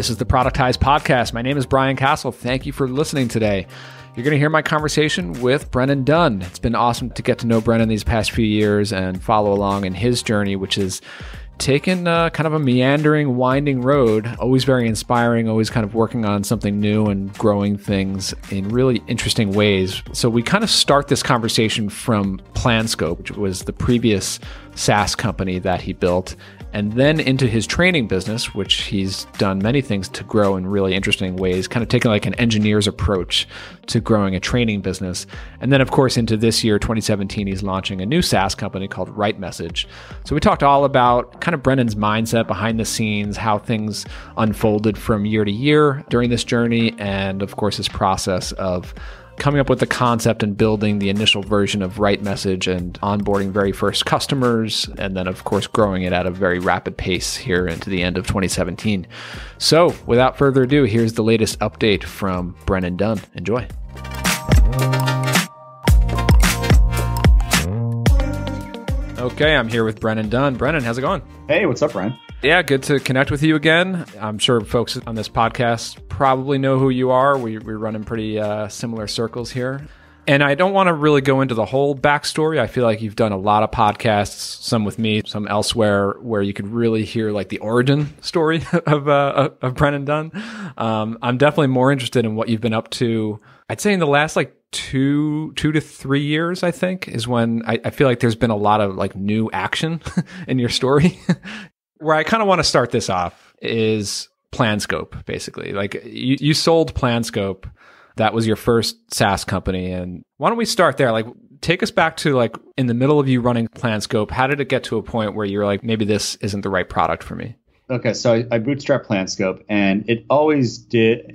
This is the Productize Podcast. My name is Brian Castle. Thank you for listening today. You're going to hear my conversation with Brennan Dunn. It's been awesome to get to know Brennan these past few years and follow along in his journey, which is taken kind of a meandering, winding road, always very inspiring, always kind of working on something new and growing things in really interesting ways. So we kind of start this conversation from Planscope, which was the previous SaaS company that he built, and then into his training business, which he's done many things to grow in really interesting ways, kind of taking like an engineer's approach to growing a training business. And then, of course, into this year, 2017, he's launching a new SaaS company called RightMessage. So we talked all about kind of Brennan's mindset behind the scenes, how things unfolded from year to year during this journey, and of course, his process of coming up with the concept and building the initial version of RightMessage and onboarding very first customers, and then, of course, growing it at a very rapid pace here into the end of 2017. So without further ado, here's the latest update from Brennan Dunn. Enjoy. Okay, I'm here with Brennan Dunn. Brennan, how's it going? Hey, what's up, Brian? Yeah, good to connect with you again. I'm sure folks on this podcast probably know who you are. We run in pretty similar circles here. And I don't want to really go into the whole backstory. I feel like you've done a lot of podcasts, some with me, some elsewhere, where you could really hear like the origin story of Brennan Dunn. I'm definitely more interested in what you've been up to. I'd say in the last like two to 3 years, I think, is when I feel like there's been a lot of like new action in your story. Where I kind of want to start this off is Planscope, basically. Like you sold Planscope. That was your first SaaS company. And why don't we start there? Like take us back to like in the middle of you running Planscope. How did it get to a point where you're like, maybe this isn't the right product for me? Okay, so I bootstrapped Planscope, and it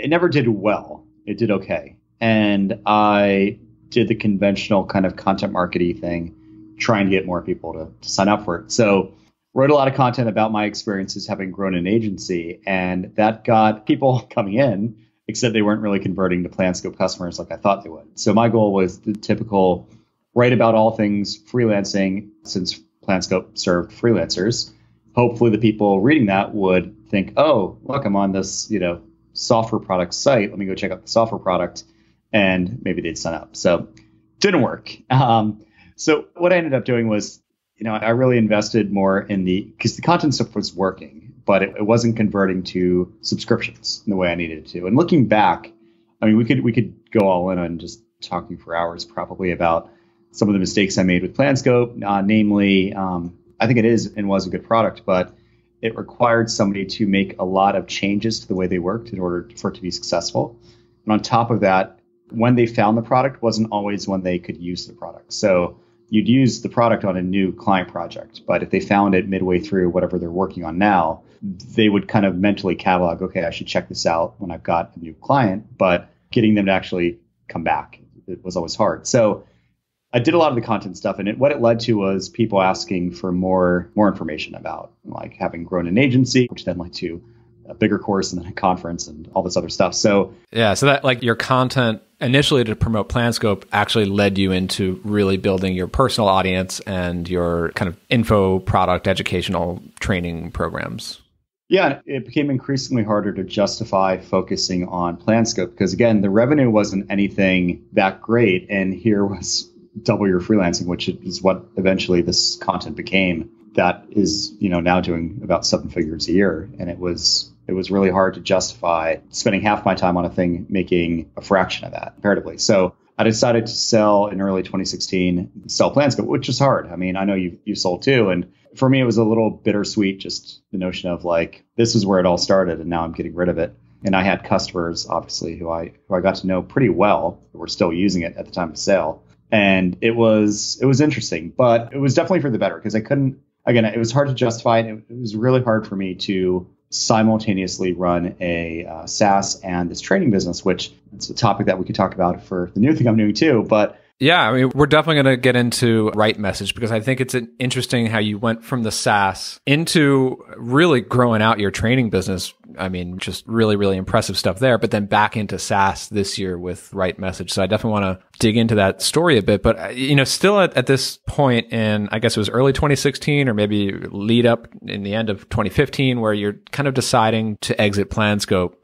never did well. It did okay. And I did the conventional kind of content marketing thing, trying to get more people to sign up for it. So wrote a lot of content about my experiences having grown an agency, and that got people coming in, except they weren't really converting to Planscope customers like I thought they would. So my goal was the typical write about all things freelancing, since Planscope served freelancers. Hopefully the people reading that would think, oh, look, I'm on this, software product site. Let me go check out the software product, and maybe they'd sign up. So didn't work. So what I ended up doing was, I really invested more because the content stuff was working, but it wasn't converting to subscriptions in the way I needed it to. And looking back, I mean, we could go all in on just talking for hours probably about some of the mistakes I made with Planscope. Namely, I think it is and was a good product, but it required somebody to make a lot of changes to the way they worked in order for it to be successful. And on top of that, when they found the product wasn't always when they could use the product. So you'd use the product on a new client project, but if they found it midway through whatever they're working on now, they would kind of mentally catalog, okay, I should check this out when I've got a new client, but getting them to actually come back, it was always hard. So I did a lot of the content stuff, and what it led to was people asking for more information about like having grown an agency, which then led to a bigger course and then a conference and all this other stuff. So yeah, so that like your content initially to promote Planscope actually led you into really building your personal audience and your kind of info product educational training programs. Yeah, it became increasingly harder to justify focusing on Planscope because, again, the revenue wasn't anything that great. And here was double your freelancing, which is what eventually this content became. That is, now doing about 7 figures a year. And it was really hard to justify spending half my time on a thing making a fraction of that comparatively. So I decided to sell in early 2016, sell Planscope, which is hard. I mean, I know you sold too. And for me, it was a little bittersweet, just the notion of like, this is where it all started and now I'm getting rid of it. And I had customers, obviously, who I got to know pretty well, who were still using it at the time of sale. And it was interesting, but it was definitely for the better because I couldn't, again, it was hard to justify it. It was really hard for me to simultaneously run a SaaS and this training business, which it's a topic that we could talk about for the new thing I'm doing too. But Yeah, I mean, we're definitely going to get into RightMessage because I think it's interesting how you went from the SaaS into really growing out your training business. I mean, just really, really impressive stuff there, but then back into SaaS this year with RightMessage. So I definitely want to dig into that story a bit. But, still at this point in, I guess it was early 2016 or maybe lead up in the end of 2015, where you're kind of deciding to exit Planscope.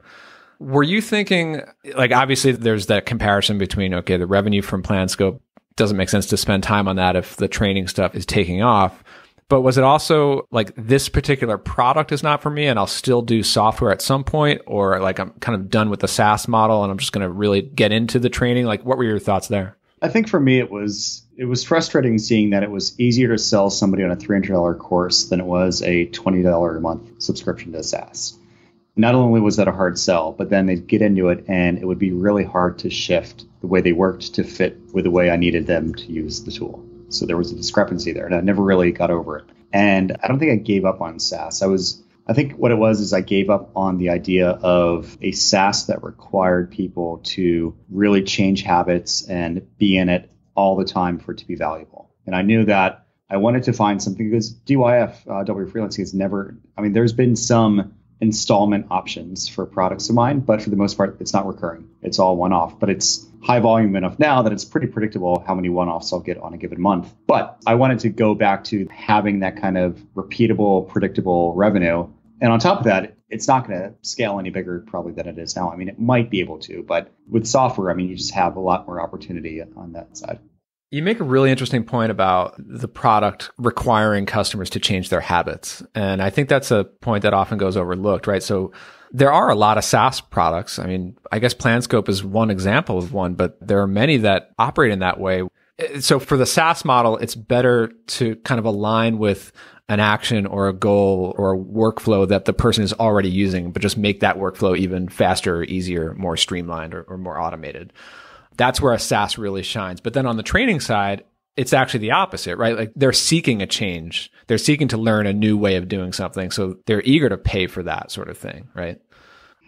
Were you thinking, like, obviously there's that comparison between, okay, the revenue from Planscope doesn't make sense to spend time on that if the training stuff is taking off. But was it also like, this particular product is not for me and I'll still do software at some point, or like I'm kind of done with the SaaS model and I'm just going to really get into the training? Like, what were your thoughts there? I think for me, it was frustrating seeing that it was easier to sell somebody on a $300 course than it was a $20 a month subscription to SaaS. Not only was that a hard sell, but then they'd get into it and it would be really hard to shift the way they worked to fit with the way I needed them to use the tool. So there was a discrepancy there and I never really got over it. And I don't think I gave up on SaaS. I think what it was is I gave up on the idea of a SaaS that required people to really change habits and be in it all the time for it to be valuable. And I knew that I wanted to find something, because DYF, W Freelancing, is never, there's been some installment options for products of mine, but for the most part, it's not recurring. It's all one-off, but it's high volume enough now that it's pretty predictable how many one-offs I'll get on a given month. But I wanted to go back to having that kind of repeatable, predictable revenue. And on top of that, it's not going to scale any bigger probably than it is now. It might be able to, but with software, you just have a lot more opportunity on that side. You make a really interesting point about the product requiring customers to change their habits. And I think that's a point that often goes overlooked, right? So there are a lot of SaaS products. I guess Planscope is one example of one, but there are many that operate in that way. So for the SaaS model, it's better to kind of align with an action or a goal or a workflow that the person is already using, but just make that workflow even faster, easier, more streamlined, or more automated. That's where a SaaS really shines. But then on the training side, it's actually the opposite, right? Like, they're seeking a change. They're seeking to learn a new way of doing something. So they're eager to pay for that sort of thing, right?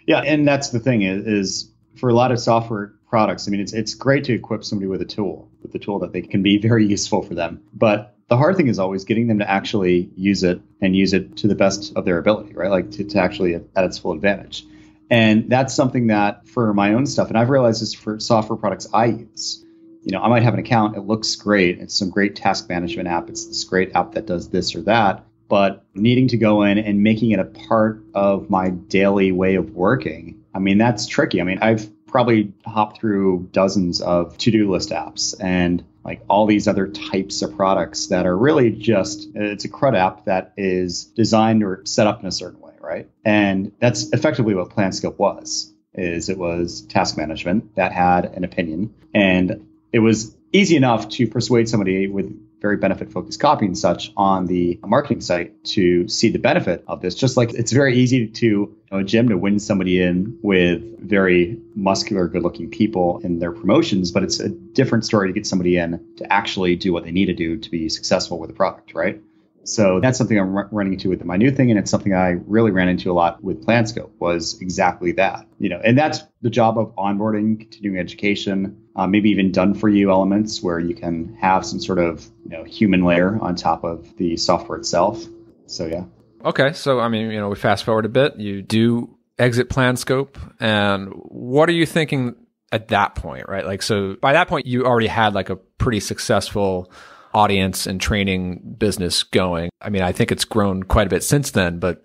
Yeah. And that's the thing is for a lot of software products, it's great to equip somebody with a tool that they can be very useful for them. But the hard thing is always getting them to actually use it and use it to the best of their ability, right? Like to actually at its full advantage. And that's something that for my own stuff, and I've realized this for software products I use, I might have an account, it looks great, it's some great task management app, it's this great app that does this or that, but needing to go in and making it a part of my daily way of working, that's tricky. I've probably hopped through dozens of to-do list apps and like all these other types of products that are really just, it's a CRUD app that is designed or set up in a certain way. Right. And that's effectively what Planscope was, it was task management that had an opinion. And it was easy enough to persuade somebody with very benefit focused copy and such on the marketing site to see the benefit of this. Just like it's very easy to a gym to win somebody in with very muscular, good looking people in their promotions. But it's a different story to get somebody in to actually do what they need to do to be successful with the product. Right. So that's something I'm running into with my new thing. And it's something I really ran into a lot with Planscope was exactly that, and that's the job of onboarding, continuing education, maybe even done for you elements where you can have some sort of, human layer on top of the software itself. So, yeah. Okay. So, we fast forward a bit, you do exit Planscope, and what are you thinking at that point, right? Like, so by that point, you already had like a pretty successful audience and training business going. I think it's grown quite a bit since then, but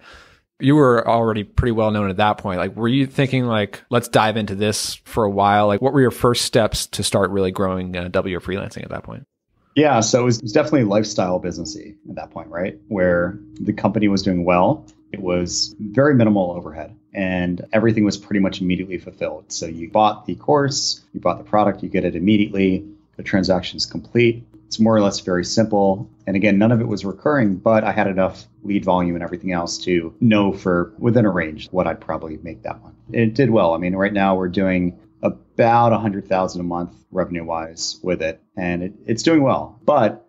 you were already pretty well known at that point. Like, were you thinking like, let's dive into this for a while? Like, what were your first steps to start really growing W Freelancing at that point? Yeah, so it was definitely lifestyle businessy at that point, right? Where the company was doing well. It was very minimal overhead and everything was pretty much immediately fulfilled. So you bought the course, you bought the product, you get it immediately. The transaction is complete. It's more or less very simple. And again, none of it was recurring, but I had enough lead volume and everything else to know for within a range what I'd probably make that one. It did well. Right now we're doing about 100,000 a month revenue wise with it, and it's doing well. But,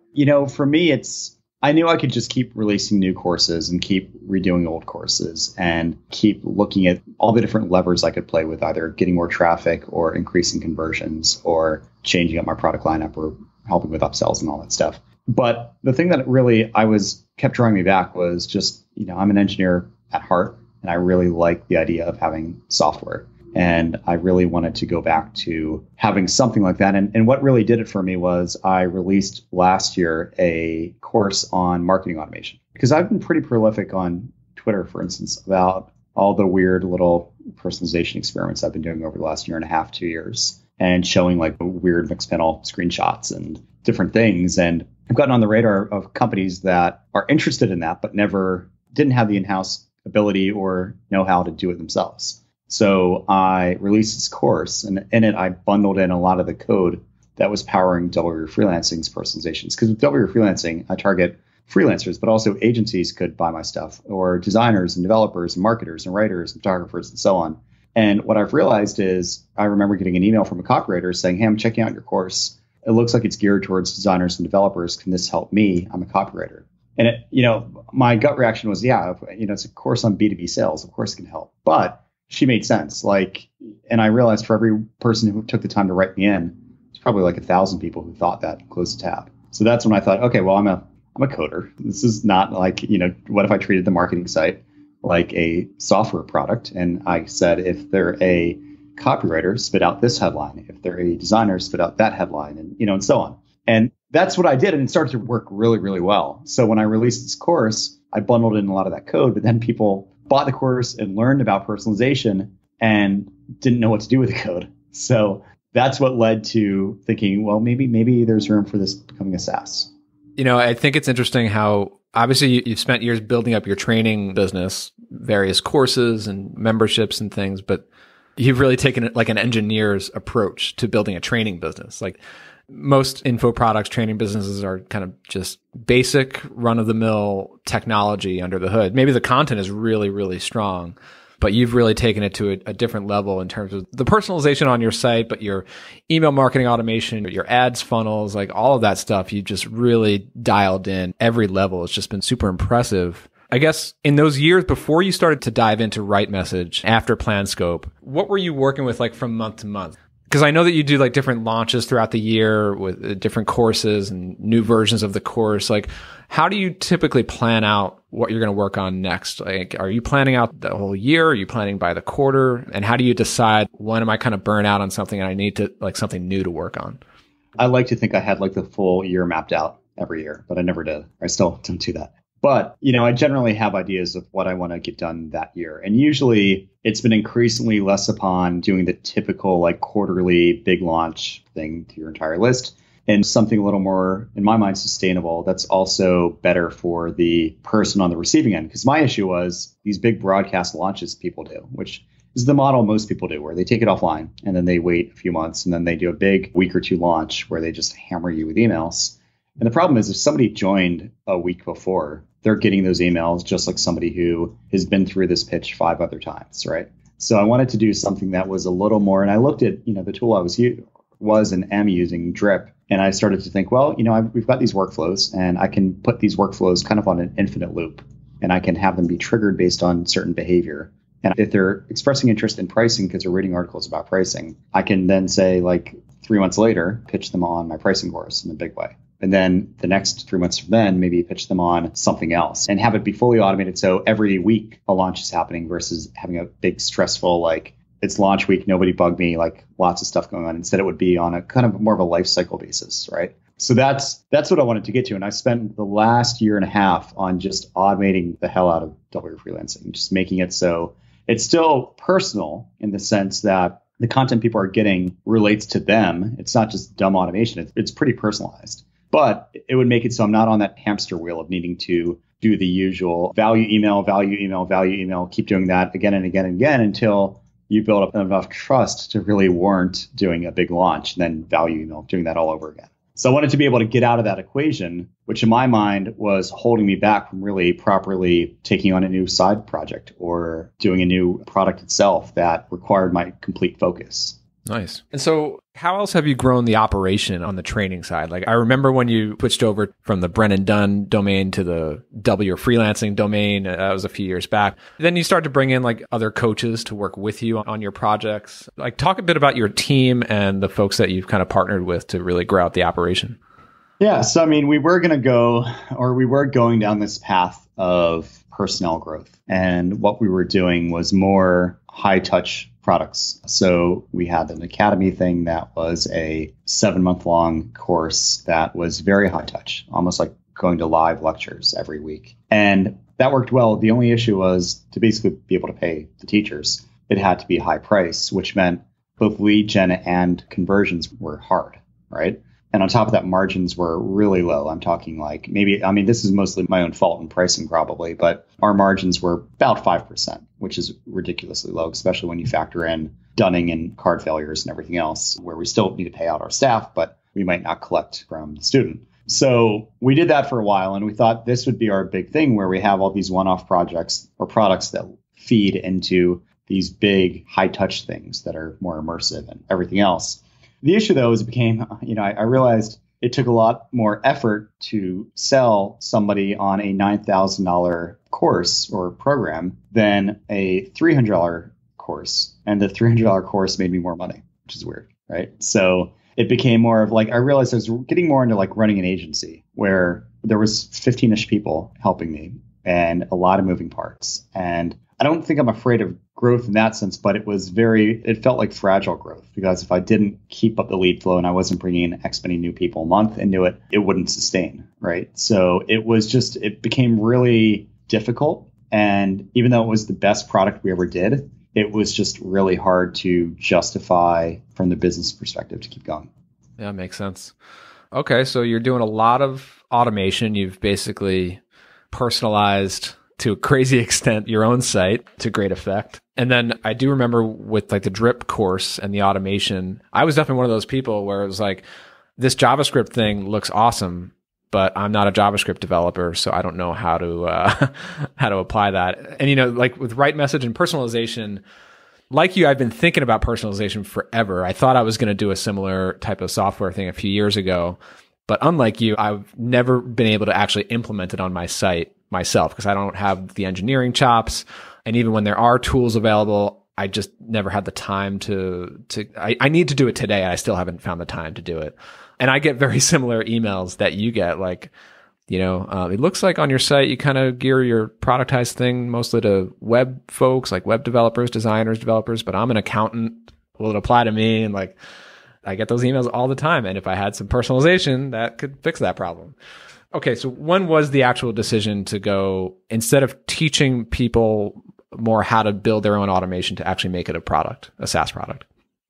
for me, it's I knew I could just keep releasing new courses and keep redoing old courses and keep looking at all the different levers I could play with, either getting more traffic or increasing conversions or changing up my product lineup or helping with upsells and all that stuff. But the thing that really kept drawing me back was just, I'm an engineer at heart, and I really like the idea of having software. And I really wanted to go back to having something like that. And what really did it for me was I released last year a course on marketing automation, because I've been pretty prolific on Twitter, for instance, about all the weird little personalization experiments I've been doing over the last year and a half, 2 years, and showing like weird mixed panel screenshots and different things. And I've gotten on the radar of companies that are interested in that, but didn't have the in-house ability or know-how to do it themselves. So I released this course, and in it, I bundled in a lot of the code that was powering W Freelancing's personalizations. Because with W Freelancing, I target freelancers, but also agencies could buy my stuff, or designers and developers and marketers and writers and photographers and so on. And what I've realized is I remember getting an email from a copywriter saying, hey, I'm checking out your course. It looks like it's geared towards designers and developers. Can this help me? I'm a copywriter. And my gut reaction was, yeah, it's a course on B2B sales. Of course it can help. But she made sense. And I realized for every person who took the time to write me in, it's probably like 1,000 people who thought that and closed the tab. So that's when I thought, okay, well, I'm a coder. This is not like, what if I treated the marketing site like a software product? And I said, if they're a copywriter, spit out this headline. If they're a designer, spit out that headline, and so on. And that's what I did. And it started to work really, really well. So when I released this course, I bundled in a lot of that code, but then people bought the course and learned about personalization and didn't know what to do with the code. So that's what led to thinking, well, maybe there's room for this becoming a SaaS. I think it's interesting how obviously you've spent years building up your training business, various courses and memberships and things, but you've really taken it like an engineer's approach to building a training business. Like most info products, training businesses are kind of just basic run-of-the-mill technology under the hood. Maybe the content is really, really strong, but you've really taken it to a different level in terms of the personalization on your site, but your email marketing automation, your ads funnels, like all of that stuff, you just really dialed in every level. It's just been super impressive. I guess in those years before you started to dive into RightMessage after Planscope, what were you working with like from month to month? Because I know that you do like different launches throughout the year with different courses and new versions of the course. Like, how do you typically plan out what you're going to work on next? Like, are you planning out the whole year? Are you planning by the quarter? And how do you decide when am I kind of burn out on something and I need to like something new to work on? I like to think I had like the full year mapped out every year, but I never did. I still don't do that. But, I generally have ideas of what I want to get done that year. And usually it's been increasingly less upon doing the typical like quarterly big launch thing to your entire list and something a little more, in my mind, sustainable that's also better for the person on the receiving end. Because my issue was these big broadcast launches people do, which is the model most people do, where they take it offline and then they wait a few months and then they do a big week or two launch where they just hammer you with emails. And the problem is if somebody joined a week before, they're getting those emails just like somebody who has been through this pitch 5 other times, right? So I wanted to do something that was a little more, and I looked at, the tool I was and am using, Drip, and I started to think, well, we've got these workflows, and I can put these workflows kind of on an infinite loop, and I can have them be triggered based on certain behavior. And if they're expressing interest in pricing because they're reading articles about pricing, I can then say, like 3 months later, pitch them on my pricing course in a big way. And then the next 3 months from then, maybe pitch them on something else and have it be fully automated. So every week a launch is happening versus having a big stressful, like it's launch week, nobody bug me, like lots of stuff going on. Instead, it would be on a kind of more of a life cycle basis, right? So that's what I wanted to get to. And I spent the last year and a half on just automating the hell out of W Freelancing, just making it so it's still personal in the sense that the content people are getting relates to them. It's not just dumb automation. It's pretty personalized. But it would make it so I'm not on that hamster wheel of needing to do the usual value email, keep doing that again and again and again until you build up enough trust to really warrant doing a big launch, and then value email, doing that all over again. So I wanted to be able to get out of that equation, which in my mind was holding me back from really properly taking on a new side project or doing a new product itself that required my complete focus. Nice. And so how else have you grown the operation on the training side? Like I remember when you switched over from the Brennan Dunn domain to the W freelancing domain, that was a few years back. Then you start to bring in like other coaches to work with you on your projects. Like talk a bit about your team and the folks that you've kind of partnered with to really grow out the operation. Yeah. So, I mean, we were going down this path of personnel growth. And what we were doing was more high touch products. So we had an academy thing that was a 7-month long course that was very high touch, almost like going to live lectures every week. And that worked well. The only issue was to basically be able to pay the teachers. It had to be high price, which meant both lead gen and conversions were hard, right? And on top of that, margins were really low. I'm talking like this is mostly my own fault in pricing probably, but our margins were about 5%, which is ridiculously low, especially when you factor in dunning and card failures and everything else, where we still need to pay out our staff, but we might not collect from the student. So we did that for a while, and we thought this would be our big thing where we have all these one-off projects or products that feed into these big high-touch things that are more immersive and everything else. The issue, though, is it became, I realized it took a lot more effort to sell somebody on a $9,000 course or program than a $300 course. And the $300 course made me more money, which is weird, right? So it became more of like, I realized I was getting more into like running an agency where there was 15-ish people helping me and a lot of moving parts. And I don't think I'm afraid of growth in that sense, but it felt like fragile growth, because if I didn't keep up the lead flow and I wasn't bringing in X many new people a month into it, it wouldn't sustain, right? So it became really difficult. And even though it was the best product we ever did, it was just really hard to justify from the business perspective to keep going. Yeah, makes sense. Okay, so you're doing a lot of automation. You've basically personalized to a crazy extent your own site to great effect. And then I do remember with like the drip course and the automation, I was definitely one of those people where it was like, this JavaScript thing looks awesome, but I'm not a JavaScript developer, so I don't know how to apply that. And like with RightMessage and personalization, like you, I've been thinking about personalization forever. I thought I was going to do a similar type of software thing a few years ago, but unlike you, I've never been able to actually implement it on my site myself because I don't have the engineering chops. And even when there are tools available, I just never had the time I need to do it today. And I still haven't found the time to do it. And I get very similar emails that you get, like, it looks like on your site, you kind of gear your productized thing mostly to web folks, like web developers, designers, developers, but I'm an accountant. Will it apply to me? And like, I get those emails all the time. And if I had some personalization, that could fix that problem. Okay, so when was the actual decision to go, instead of teaching people more how to build their own automation, to actually make it a product, a SaaS product?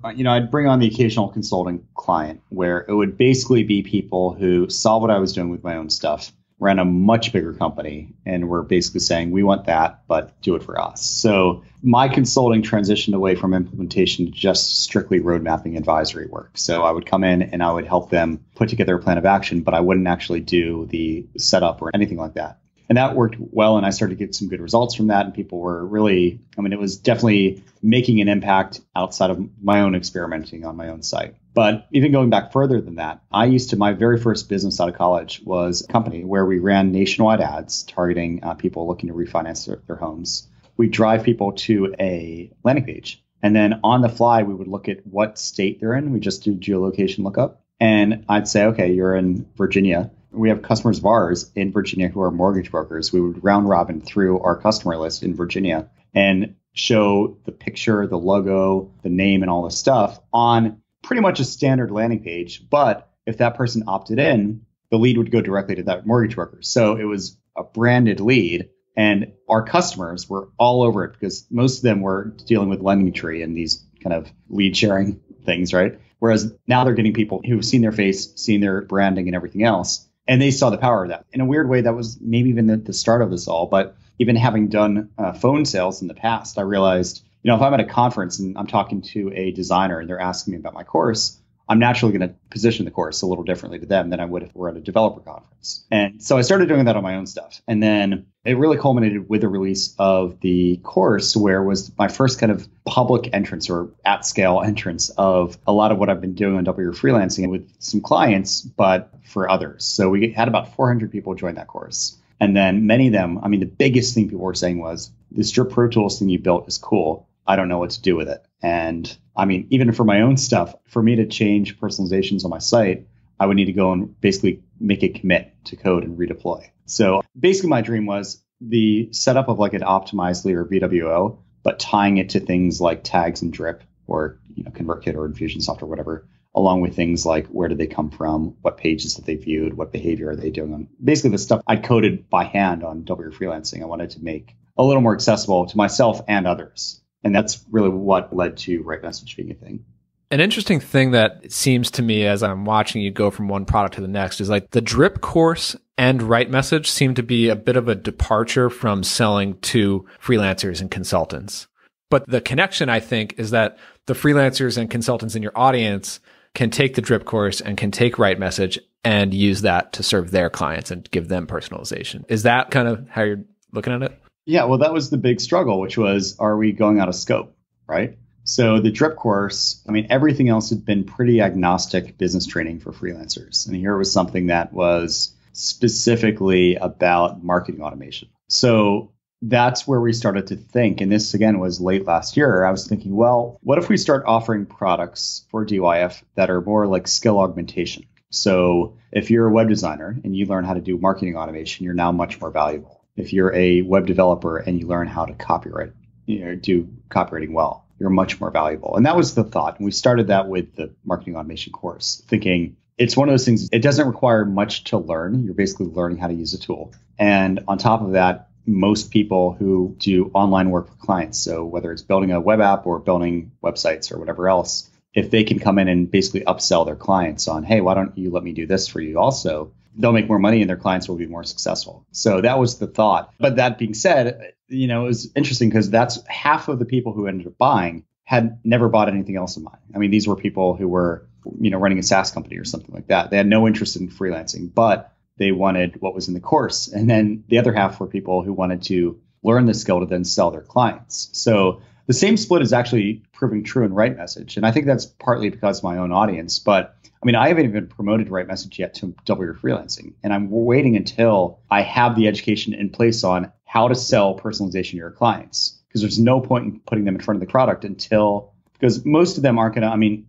I'd bring on the occasional consulting client where it would basically be people who saw what I was doing with my own stuff, ran a much bigger company, and were basically saying, we want that, but do it for us. So my consulting transitioned away from implementation to just strictly road mapping advisory work. So I would come in and I would help them put together a plan of action, but I wouldn't actually do the setup or anything like that. And that worked well, and I started to get some good results from that. And people were really, it was definitely making an impact outside of my own experimenting on my own site. But even going back further than that, my very first business out of college was a company where we ran nationwide ads targeting people looking to refinance their homes. We drive people to a landing page, and then on the fly, we would look at what state they're in. We just do geolocation lookup. And I'd say, okay, you're in Virginia. We have customers of ours in Virginia who are mortgage brokers. We would round robin through our customer list in Virginia and show the picture, the logo, the name, and all this stuff on pretty much a standard landing page. But if that person opted in, the lead would go directly to that mortgage broker. So it was a branded lead, and our customers were all over it because most of them were dealing with LendingTree and these kind of lead sharing things, right? Whereas now they're getting people who've seen their face, seen their branding and everything else. And they saw the power of that. In a weird way, that was maybe even the start of this all. But even having done phone sales in the past, I realized, if I'm at a conference and I'm talking to a designer and they're asking me about my course, I'm naturally going to position the course a little differently to them than I would if we're at a developer conference. And so I started doing that on my own stuff. And then it really culminated with the release of the course, where it was my first kind of public entrance or at scale entrance of a lot of what I've been doing on W Freelancing with some clients, but for others. So we had about 400 people join that course. And then many of them, I mean, the biggest thing people were saying was, this Drip Pro Tools thing you built is cool. I don't know what to do with it. And I mean, even for my own stuff, for me to change personalizations on my site, I would need to go and basically make a commit to code and redeploy. So basically my dream was the setup of like an optimized or BWO, but tying it to things like tags and drip or ConvertKit or Infusionsoft or whatever, along with things like where did they come from, what pages that they viewed, what behavior are they doing on basically the stuff I coded by hand on W Freelancing. I wanted to make a little more accessible to myself and others. And that's really what led to RightMessage being a thing. An interesting thing that seems to me as I'm watching you go from one product to the next is like the Drip course and RightMessage seem to be a bit of a departure from selling to freelancers and consultants. But the connection, I think, is that the freelancers and consultants in your audience can take the Drip course and can take RightMessage and use that to serve their clients and give them personalization. Is that kind of how you're looking at it? Yeah, well, that was the big struggle, which was, are we going out of scope, right? So the Drip course, I mean, everything else had been pretty agnostic business training for freelancers. And here was something that was specifically about marketing automation. So that's where we started to think. And this, again, was late last year. I was thinking, well, what if we start offering products for DYF that are more like skill augmentation? So if you're a web designer and you learn how to do marketing automation, you're now much more valuable. If you're a web developer and you learn how to copyright, do copywriting well, you're much more valuable. And that was the thought. And we started that with the marketing automation course, thinking it's one of those things, it doesn't require much to learn. You're basically learning how to use a tool. And on top of that, most people who do online work for clients, so whether it's building a web app or building websites or whatever else, if they can come in and basically upsell their clients on, hey, why don't you let me do this for you also? They'll make more money and their clients will be more successful. So that was the thought. But that being said, it was interesting because that's half of the people who ended up buying had never bought anything else of mine. I mean, these were people who were, running a SaaS company or something like that. They had no interest in freelancing, but they wanted what was in the course. And then the other half were people who wanted to learn the skill to then sell their clients. So the same split is actually proving true in RightMessage. And I think that's partly because of my own audience. But I mean, I haven't even promoted RightMessage yet to W Freelancing. And I'm waiting until I have the education in place on how to sell personalization to your clients. Because there's no point in putting them in front of the product because most of them aren't going to,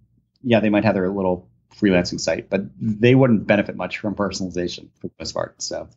yeah, they might have their little freelancing site, but they wouldn't benefit much from personalization for the most part. So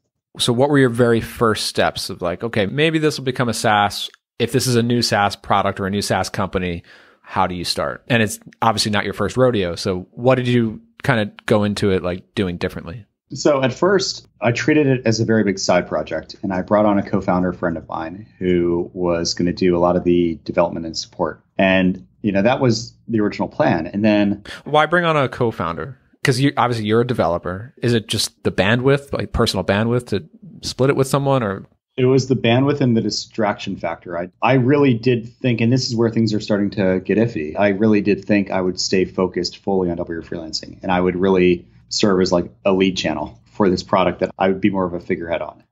what were your very first steps of like, okay, maybe this will become a SaaS. If this is a new SaaS product or a new SaaS company, how do you start? And it's obviously not your first rodeo. So what did you kind of go into it like doing differently? So at first, I treated it as a very big side project. And I brought on a co-founder friend of mine who was going to do a lot of the development and support. And, that was the original plan. And then why bring on a co-founder? Because obviously you're a developer. Is it just the bandwidth, like personal bandwidth to split it with someone or? It was the bandwidth and the distraction factor. I really did think, and this is where things are starting to get iffy. I really did think I would stay focused fully on W Freelancing, and I would really serve as like a lead channel for this product that I would be more of a figurehead on.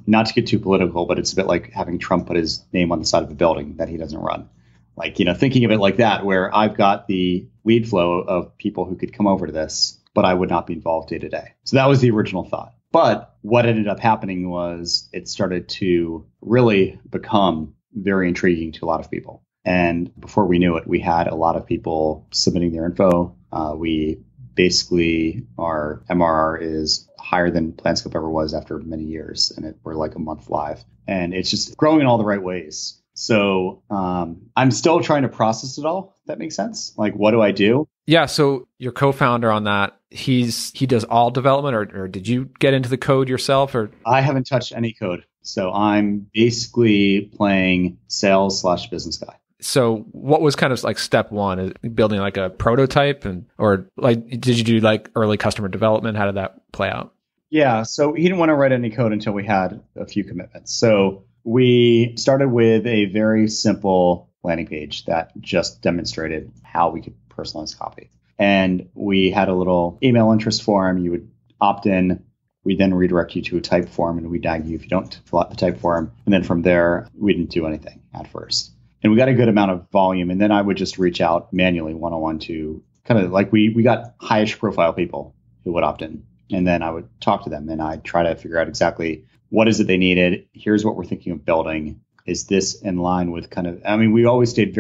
Not to get too political, but it's a bit like having Trump put his name on the side of a building that he doesn't run. Like, thinking of it like that, where I've got the lead flow of people who could come over to this, but I would not be involved day to day. So that was the original thought. But what ended up happening was it started to really become very intriguing to a lot of people. And before we knew it, we had a lot of people submitting their info. We basically, our MRR is higher than Planscope ever was after many years. And we're like a month live. And it's just growing in all the right ways. So I'm still trying to process it all. If that makes sense. Like, what do I do? Yeah. So your co-founder on that, he does all development, or did you get into the code yourself? Or I haven't touched any code. So I'm basically playing sales/business guy. So what was kind of like step one? Is building like a prototype or like, did you do like early customer development? How did that play out? Yeah. So he didn't want to write any code until we had a few commitments. So we started with a very simple landing page that just demonstrated how we could personalize copy. And we had a little email interest form. You would opt in. We then redirect you to a type form, and we tag you if you don't fill out the type form. And then from there, we didn't do anything at first. And we got a good amount of volume. And then I would just reach out manually one-on-one to kind of like we got highish profile people who would opt in. And then I would talk to them and I'd try to figure out exactly what is it they needed. Here's what we're thinking of building. Is this in line with we always stayed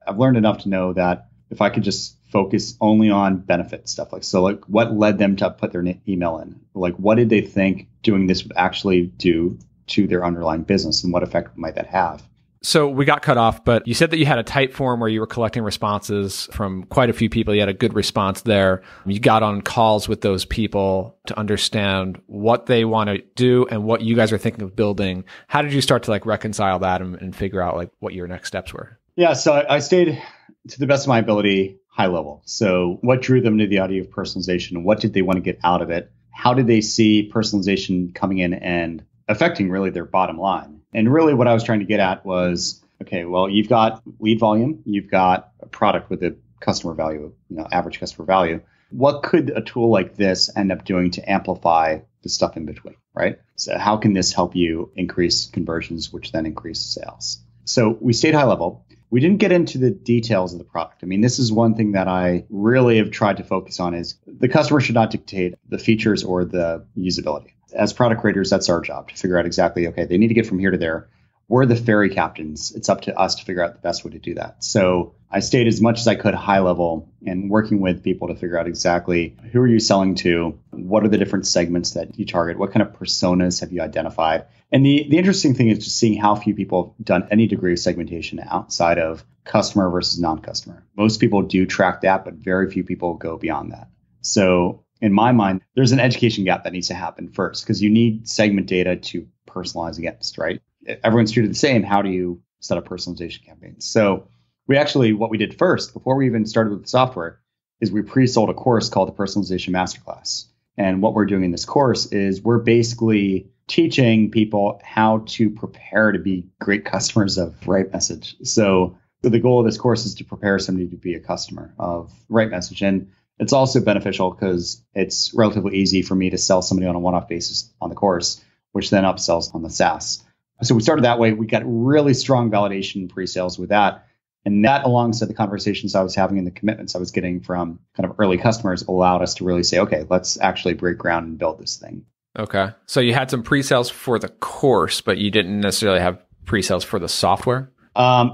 I've learned enough to know that if I could just focus only on benefit stuff, like what led them to put their email in? Like, what did they think doing this would actually do to their underlying business and what effect might that have? So we got cut off, but you said that you had a type form where you were collecting responses from quite a few people. You had a good response there. You got on calls with those people to understand what they want to do and what you guys are thinking of building. How did you start to reconcile that and figure out what your next steps were? Yeah, so I stayed to the best of my ability high level. So what drew them to the idea of personalization? What did they want to get out of it? How did they see personalization coming in and affecting really their bottom line? And really what I was trying to get at was, okay, well, you've got lead volume, you've got a product with a customer value, average customer value. What could a tool like this end up doing to amplify the stuff in between, right? So how can this help you increase conversions, which then increase sales? So we stayed high level. We didn't get into the details of the product. This is one thing that I really have tried to focus on is the customer should not dictate the features or the usability. As product creators, that's our job to figure out exactly, okay, they need to get from here to there. We're the ferry captains. It's up to us to figure out the best way to do that. So I stayed as much as I could high level and working with people to figure out exactly who are you selling to? What are the different segments that you target? What kind of personas have you identified? And the interesting thing is just seeing how few people have done any degree of segmentation outside of customer versus non-customer. Most people do track that, but very few people go beyond that. So in my mind, there's an education gap that needs to happen first because you need segment data to personalize against, right? Everyone's treated the same. How do you set up personalization campaigns? So what we did first, before we even started with the software, is we pre-sold a course called the Personalization Masterclass. And what we're doing in this course is we're basically teaching people how to prepare to be great customers of RightMessage. So the goal of this course is to prepare somebody to be a customer of RightMessage. And it's also beneficial because it's relatively easy for me to sell somebody on a one-off basis on the course, which then upsells on the SaaS. So we started that way. We got really strong validation pre-sales with that. And that, alongside the conversations I was having and the commitments I was getting from kind of early customers, allowed us to really say, okay, let's actually break ground and build this thing. Okay. So you had some pre-sales for the course, but you didn't necessarily have pre-sales for the software?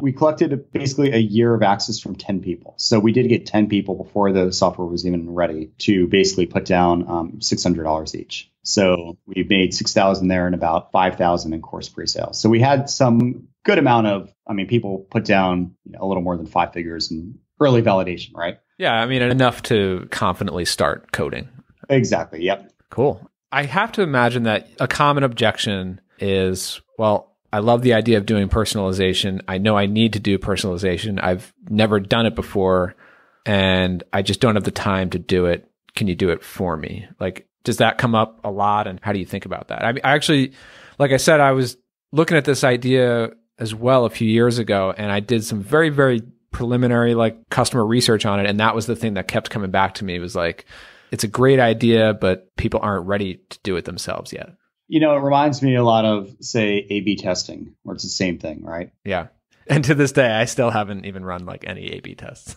We collected basically a year of access from 10 people. So we did get 10 people before the software was even ready to basically put down $600 each. So we made $6,000 there and about $5,000 in course pre-sales. So we had some good amount of, people put down a little more than 5 figures in early validation, right? Yeah, enough to confidently start coding. Exactly. Yep. Cool. I have to imagine that a common objection is, well, I love the idea of doing personalization. I know I need to do personalization. I've never done it before, and I just don't have the time to do it. Can you do it for me? Does that come up a lot? And how do you think about that? I actually, like I said, I was looking at this idea as well a few years ago, and I did some very, very preliminary customer research on it. And that was the thing that kept coming back to me. It was it's a great idea, but people aren't ready to do it themselves yet. It reminds me a lot of, say, A/B testing, where it's the same thing, right? Yeah. And to this day, I still haven't even run any A/B tests.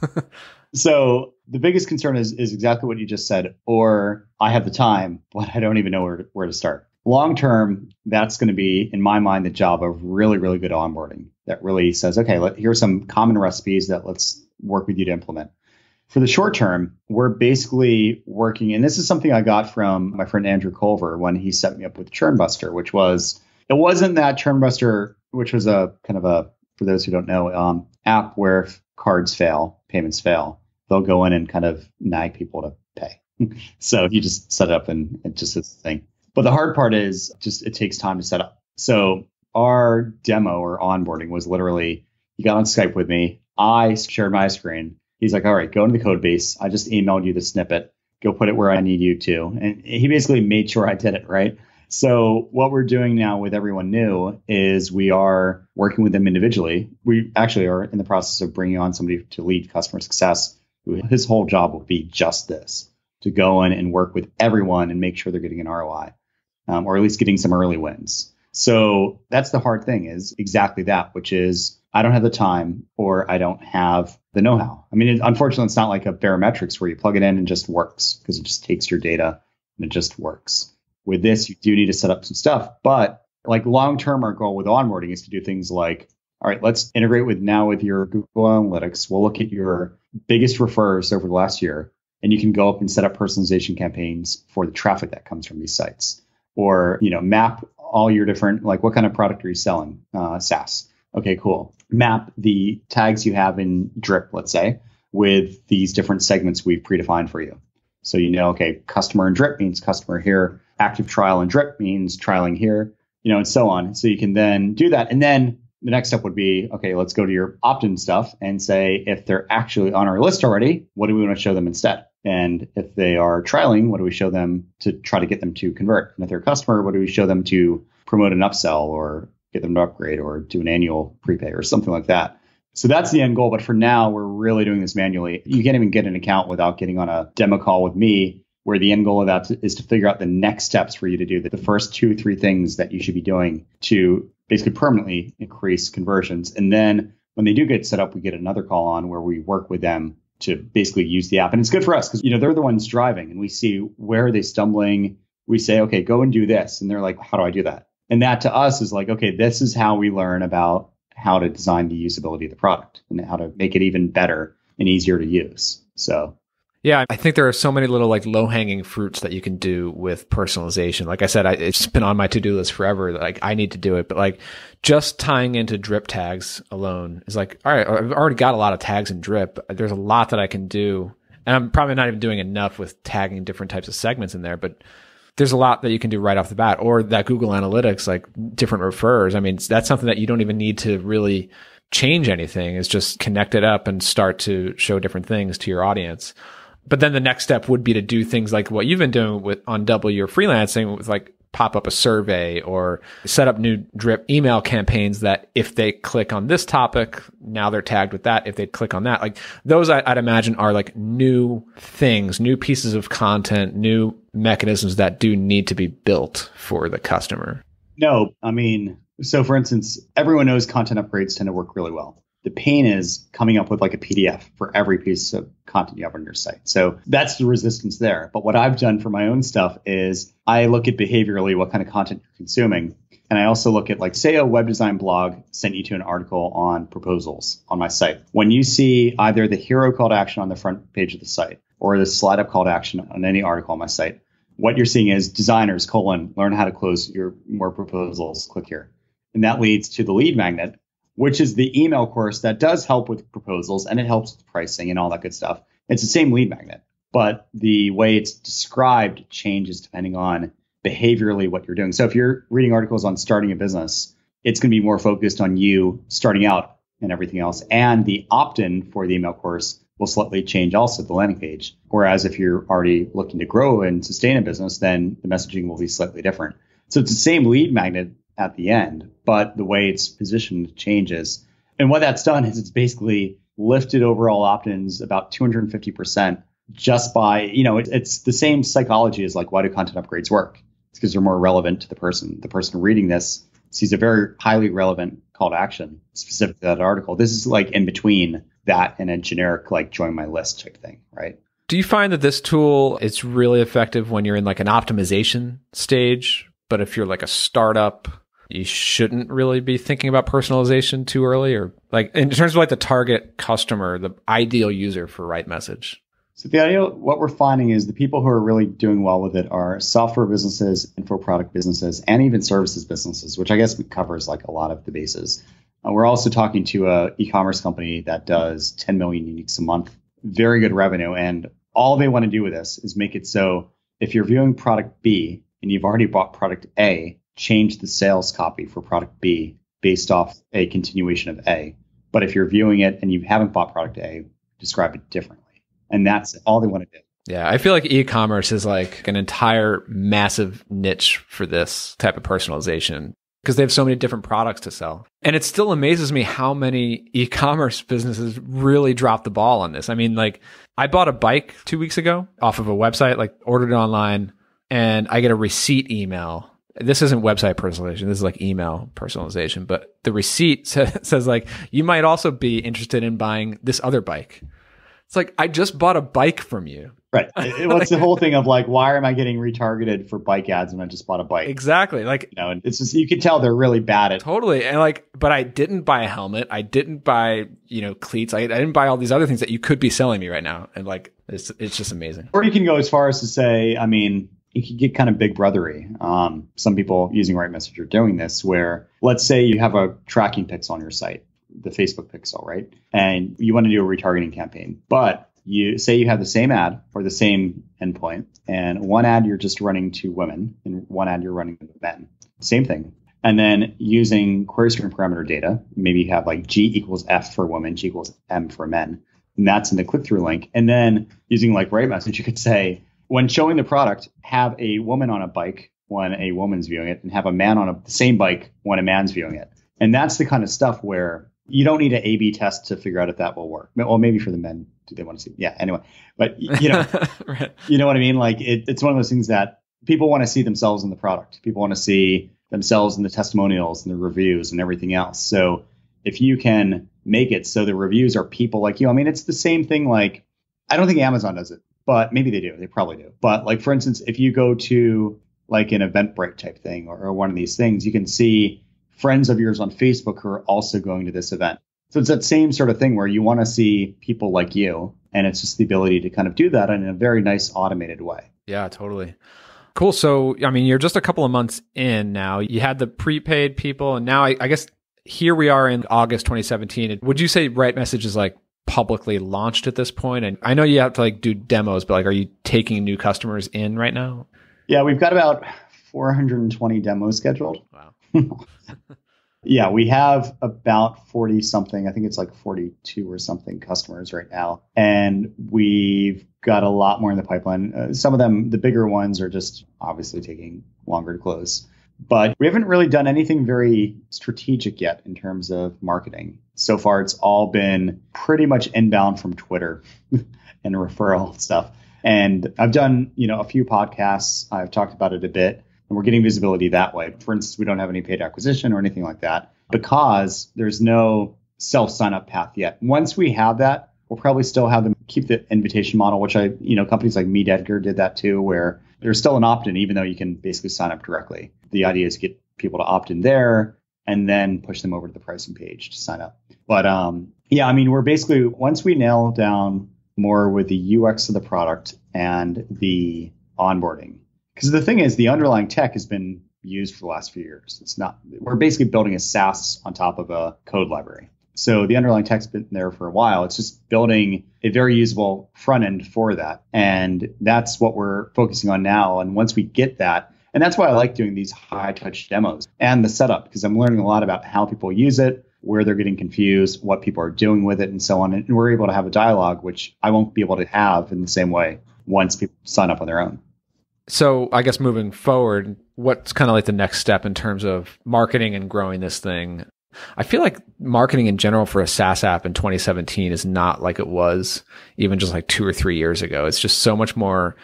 So the biggest concern is exactly what you just said, or I have the time, but I don't even know where to start. Long term, that's going to be, in my mind, the job of really, really good onboarding that really says, okay, here are some common recipes that let's work with you to implement. For the short term, we're basically working, and this is something I got from my friend Andrew Culver when he set me up with Churnbuster, it wasn't that Churnbuster, which was a kind of a, for those who don't know, app where if cards fail, payments fail, they'll go in and kind of nag people to pay. So you just set it up and it just is the thing. But the hard part is just it takes time to set up. So our demo or onboarding was literally, he got on Skype with me. I shared my screen. He's like, all right, go into the code base. I just emailed you the snippet. Go put it where I need you to. And he basically made sure I did it, right? So what we're doing now with everyone new is we are working with them individually. We actually are in the process of bringing on somebody to lead customer success His whole job will be just this, to go in and work with everyone and make sure they're getting an ROI, or at least getting some early wins. So that's the hard thing, is exactly that, which is I don't have the time or I don't have the know-how. I mean, unfortunately, it's not like a barometrics where you plug it in and just works, because it just takes your data and it just works. With this, you do need to set up some stuff. But like long-term, our goal with onboarding is to do things like, all right, let's integrate with your Google Analytics. We'll look at your biggest refers over the last year, and you can go up and set up personalization campaigns for the traffic that comes from these sites. Or, map all your different, like, what kind of product are you selling? SaaS. Okay, cool. Map the tags you have in Drip, let's say, with these different segments we've predefined for you. So okay, customer in Drip means customer here. Active trial in Drip means trialing here, and so on. So you can then do that. And then the next step would be, okay, let's go to your opt-in stuff and say, if they're actually on our list already, what do we want to show them instead? And if they are trialing, what do we show them to try to get them to convert? And if they're a customer, what do we show them to promote an upsell or get them to upgrade or do an annual prepay or something like that? So that's the end goal. But for now, we're really doing this manually. You can't even get an account without getting on a demo call with me, where the end goal of that is to figure out the next steps for you to do, the first 2-3 things that you should be doing to basically permanently increase conversions. And then when they do get set up, we get another call on where we work with them to basically use the app. And it's good for us because, they're the ones driving, and we see where are they stumbling. We say, okay, go and do this. And they're like, how do I do that? And that to us is like, okay, this is how we learn about how to design the usability of the product and how to make it even better and easier to use. So yeah, I think there are so many little like low-hanging fruits that you can do with personalization. Like I said, it's been on my to-do list forever. Like I need to do it, but like just tying into Drip tags alone is like, all right, I've already got a lot of tags in Drip. There's a lot that I can do, and I'm probably not even doing enough with tagging different types of segments in there, but there's a lot that you can do right off the bat. Or that Google Analytics, like different refers. I mean, that's something that you don't even need to really change anything. Is just connect it up and start to show different things to your audience. But then the next step would be to do things like what you've been doing on Double Your Freelancing, with like pop up a survey or set up new Drip email campaigns that if they click on this topic, now they're tagged with that. If they click on that, like those I'd imagine are like new things, new pieces of content, new mechanisms that do need to be built for the customer. No, I mean, so for instance, everyone knows content upgrades tend to work really well. The pain is coming up with like a PDF for every piece of content you have on your site. So that's the resistance there. But what I've done for my own stuff is I look at behaviorally what kind of content you're consuming. And I also look at, like, say a web design blog sent you to an article on proposals on my site. When you see either the hero call to action on the front page of the site or the slide up call to action on any article on my site, what you're seeing is designers, learn how to close your more proposals, click here. And that leads to the lead magnet, which is the email course that does help with proposals and it helps with pricing and all that good stuff. It's the same lead magnet, but the way it's described changes depending on behaviorally what you're doing. So if you're reading articles on starting a business, it's going to be more focused on you starting out and everything else. And the opt-in for the email course will slightly change also the landing page. Whereas if you're already looking to grow and sustain a business, then the messaging will be slightly different. So it's the same lead magnet at the end, but the way it's positioned changes. And what that's done is it's basically lifted overall opt-ins about 250% just by, it's the same psychology as like, why do content upgrades work? It's because they're more relevant to the person. The person reading this sees a very highly relevant call to action specific to that article. This is like in between that and a generic, like, join my list type thing, right? Do you find that this tool is really effective when you're in like an optimization stage, but if you're like a startup, you shouldn't really be thinking about personalization too early? Or like in terms of like the target customer, the ideal user for RightMessage? So the ideal, what we're finding is the people who are really doing well with it are software businesses, info product businesses, and even services businesses, which I guess covers like a lot of the bases. We're also talking to a e-commerce company that does 10 million uniques a month, very good revenue. And all they want to do with this is make it so if you're viewing product B and you've already bought product A, change the sales copy for product B based off a continuation of A. But if you're viewing it and you haven't bought product A, describe it differently. And that's all they want to do. Yeah, I feel like e-commerce is like an entire massive niche for this type of personalization because they have so many different products to sell. And it still amazes me how many e-commerce businesses really drop the ball on this. I mean, like, I bought a bike 2 weeks ago off of a website, like ordered it online, and I get a receipt email. This isn't website personalization. This is like email personalization. But the receipt says like, you might also be interested in buying this other bike. It's like, I just bought a bike from you. Right. What's the whole thing of like, why am I getting retargeted for bike ads when I just bought a bike? Exactly. Like, you know, and it's just, you can tell they're really bad at totally. And like, but I didn't buy a helmet. I didn't buy, cleats. I didn't buy all these other things that you could be selling me right now. And like, it's just amazing. Or you can go as far as to say, I mean, you can get kind of big brothery. Some people using RightMessage are doing this where, let's say you have a tracking pixel on your site, the Facebook pixel, right? And you want to do a retargeting campaign, but you say you have the same ad or the same endpoint, and one ad you're just running to women and one ad you're running to men. Same thing. And then using query string parameter data, maybe you have like G equals F for women, G equals M for men. And that's in the click-through link. And then using like RightMessage, you could say, when showing the product, have a woman on a bike when a woman's viewing it, and have a man on the same bike when a man's viewing it. And that's the kind of stuff where you don't need an A/B test to figure out if that will work. Well, maybe for the men, do they want to see? Yeah, anyway. But, Right. You know what I mean? Like it's one of those things that people want to see themselves in the product. People want to see themselves in the testimonials and the reviews and everything else. So if you can make it so the reviews are people like you, I mean, it's the same thing. Like, I don't think Amazon does it, but maybe they do. They probably do. But like, for instance, if you go to like an Eventbrite type thing or one of these things, you can see friends of yours on Facebook who are also going to this event. So it's that same sort of thing where you want to see people like you. And it's just the ability to kind of do that in a very nice automated way. Yeah, totally. Cool. So, I mean, you're just a couple of months in now. You had the prepaid people, and now I guess here we are in August 2017. Would you say RightMessage is like publicly launched at this point? And I know you have to like do demos, but like, are you taking new customers in right now? Yeah, we've got about 420 demos scheduled. Wow. Yeah, we have about 40 something. I think it's like 42 or something customers right now. And we've got a lot more in the pipeline. Some of them, the bigger ones, are just obviously taking longer to close. But we haven't really done anything very strategic yet in terms of marketing. So far, it's all been pretty much inbound from Twitter and referral stuff. And I've done, a few podcasts. I've talked about it a bit. And we're getting visibility that way. For instance, we don't have any paid acquisition or anything like that because there's no self-sign-up path yet. Once we have that, we'll probably still have them keep the invitation model, which companies like Meet Edgar did that too, where there's still an opt-in, even though you can basically sign up directly. The idea is to get people to opt in there and then push them over to the pricing page to sign up. But we're basically, once we nail down more with the UX of the product and the onboarding, because the thing is, the underlying tech has been used for the last few years. We're basically building a SaaS on top of a code library. So the underlying tech's been there for a while. It's just building a very usable front end for that. And that's what we're focusing on now. And once we get that, and that's why I like doing these high touch demos and the setup, because I'm learning a lot about how people use it, where they're getting confused, what people are doing with it, and so on. And we're able to have a dialogue, which I won't be able to have in the same way once people sign up on their own. So I guess moving forward, what's kind of like the next step in terms of marketing and growing this thing? I feel like marketing in general for a SaaS app in 2017 is not like it was even just like 2 or 3 years ago. It's just so much more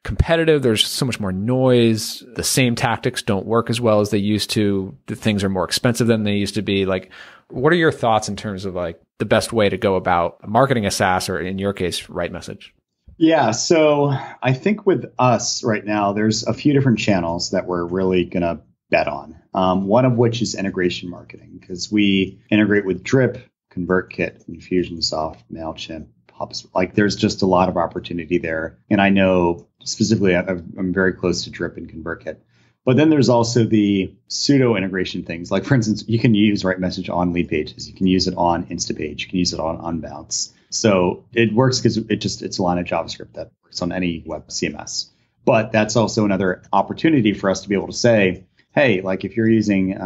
competitive. There's so much more noise. The same tactics don't work as well as they used to. The things are more expensive than they used to be. Like, what are your thoughts in terms of like the best way to go about marketing a SaaS, or in your case, RightMessage? Yeah, so I think with us right now, there's a few different channels that we're really going to bet on. One of which is integration marketing, because we integrate with Drip, ConvertKit, Infusionsoft, MailChimp, HubSpot. Like, there's just a lot of opportunity there. And I know specifically I'm very close to Drip and ConvertKit. But then there's also the pseudo integration things. Like, for instance, you can use RightMessage on lead pages. You can use it on Instapage. You can use it on Unbounce. So it works because it's a line of JavaScript that works on any web CMS. But that's also another opportunity for us to be able to say, hey, like if you're using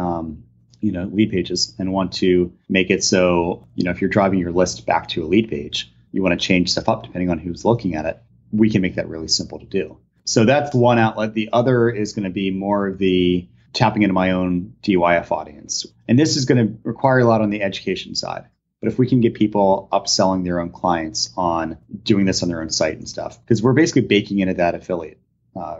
lead pages and want to make it so, if you're driving your list back to a lead page, you want to change stuff up depending on who's looking at it, we can make that really simple to do. So that's one outlet. The other is going to be more of the tapping into my own DYF audience. And this is going to require a lot on the education side. But if we can get people upselling their own clients on doing this on their own site and stuff, because we're basically baking into that affiliate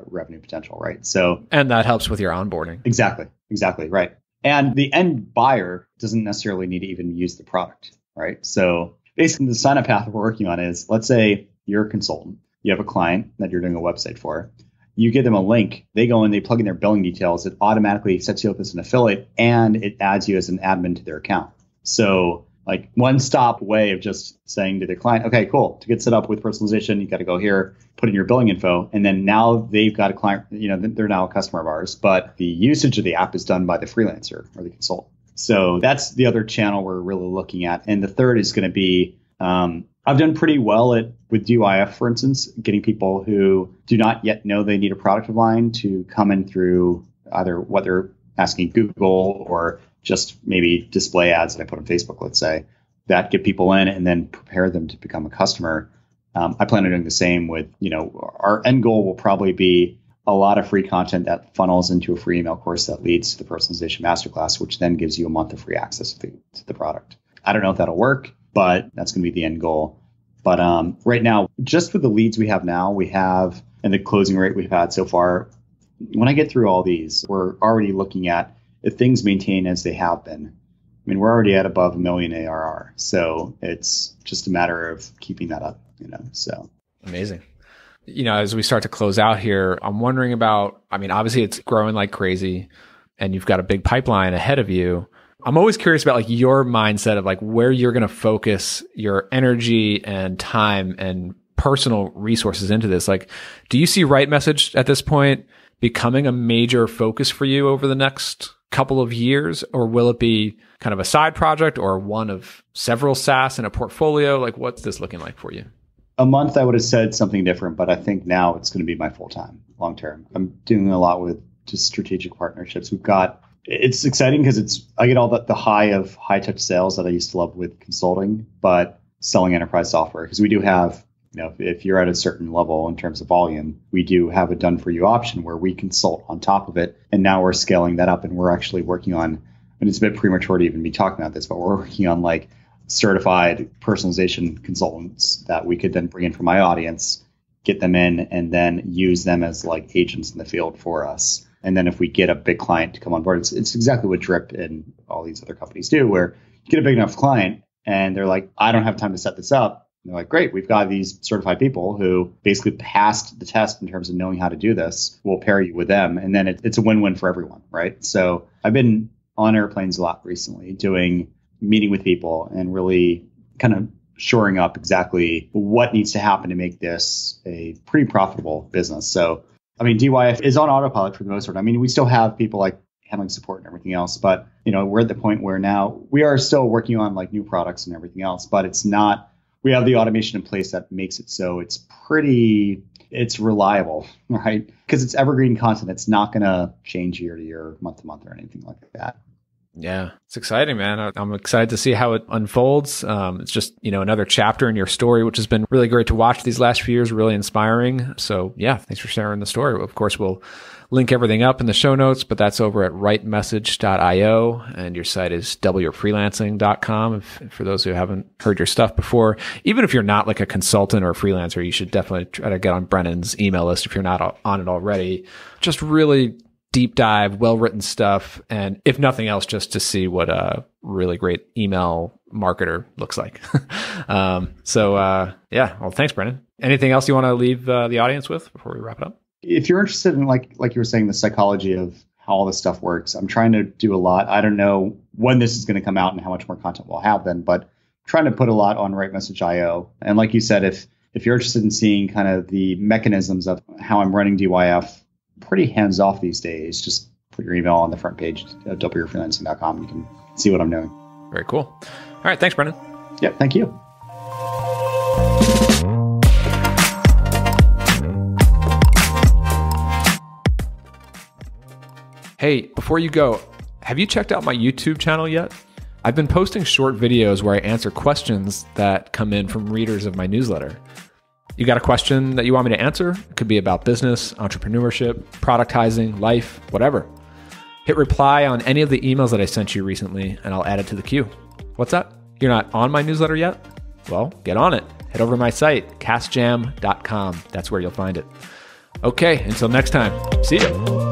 revenue potential, right? So, and that helps with your onboarding. Exactly, right. And the end buyer doesn't necessarily need to even use the product, right? So basically the sign-up path we're working on is, let's say you're a consultant, you have a client that you're doing a website for, you give them a link, they go in, they plug in their billing details, it automatically sets you up as an affiliate, and it adds you as an admin to their account. So like one stop way of just saying to the client, okay, cool, to get set up with personalization, you got to go here, put in your billing info, and then now they've got a client, they're now a customer of ours, but the usage of the app is done by the freelancer or the consultant. So that's the other channel we're really looking at. And the third is going to be, I've done pretty well with DYF, for instance, getting people who do not yet know they need a product of mine to come in through either what they're asking Google or just maybe display ads that I put on Facebook, let's say, that get people in and then prepare them to become a customer. I plan on doing the same with, our end goal will probably be a lot of free content that funnels into a free email course that leads to the personalization masterclass, which then gives you a month of free access to the product. I don't know if that'll work, but that's going to be the end goal. But right now, just with the leads we have now, and the closing rate we've had so far, when I get through all these, we're already looking at, if things maintain as they have been, I mean, we're already at above $1 million ARR. So it's just a matter of keeping that up, so. Amazing. As we start to close out here, I'm wondering about, obviously it's growing like crazy and you've got a big pipeline ahead of you. I'm always curious about your mindset of where you're going to focus your energy and time and personal resources into this. Do you see RightMessage at this point becoming a major focus for you over the next couple of years, or will it be kind of a side project or one of several SaaS in a portfolio? What's this looking like for you? A month, I would have said something different, but I think now it's going to be my full-time, long-term. I'm doing a lot with just strategic partnerships. It's exciting because I get all the high-touch sales that I used to love with consulting, but selling enterprise software, because we do have, if you're at a certain level in terms of volume, we do have a done-for-you option where we consult on top of it. And now we're scaling that up, and we're actually working on, and it's a bit premature to even be talking about this, but we're working on certified personalization consultants that we could then bring in from my audience, get them in, and then use them as agents in the field for us. And then if we get a big client to come on board, it's exactly what Drip and all these other companies do, where you get a big enough client and they're like, I don't have time to set this up. And they're like, great, we've got these certified people who basically passed the test in terms of knowing how to do this. We'll pair you with them. And then it's a win-win for everyone, right? So I've been on airplanes a lot recently, meeting with people and really kind of shoring up exactly what needs to happen to make this a pretty profitable business. So, DYF is on autopilot for the most part. We still have people handling support and everything else, but we're at the point where now we are still working on new products and everything else, but it's not, we have the automation in place that makes it so it's reliable, right? Because it's evergreen content. It's not going to change year to year, month to month or anything like that. Yeah, it's exciting, man. I'm excited to see how it unfolds. It's just, another chapter in your story, which has been really great to watch these last few years, really inspiring. So yeah, thanks for sharing the story. Of course, we'll link everything up in the show notes, but that's over at rightmessage.io, and your site is doubleyourfreelancing.com. For those who haven't heard your stuff before, even if you're not a consultant or a freelancer, you should definitely try to get on Brennan's email list if you're not on it already. Just really deep dive, well-written stuff, and if nothing else, just to see what a really great email marketer looks like. Yeah, well, thanks, Brennan. Anything else you want to leave the audience with before we wrap it up? If you're interested in, like you were saying, the psychology of how all this stuff works, I'm trying to do a lot. I don't know when this is going to come out and how much more content we'll have then, but I'm trying to put a lot on RightMessage.io. And like you said, if you're interested in seeing kind of the mechanisms of how I'm running DYF, pretty hands off these days. Just put your email on the front page at doubleyourfreelancing.com. You can see what I'm doing. Very cool. All right. Thanks, Brennan. Yep. Thank you. Hey, before you go, have you checked out my YouTube channel yet? I've been posting short videos where I answer questions that come in from readers of my newsletter. You got a question that you want me to answer? It could be about business, entrepreneurship, productizing, life, whatever. Hit reply on any of the emails that I sent you recently, and I'll add it to the queue. What's that? You're not on my newsletter yet? Well, get on it. Head over to my site, castjam.com. That's where you'll find it. Okay, until next time. See ya.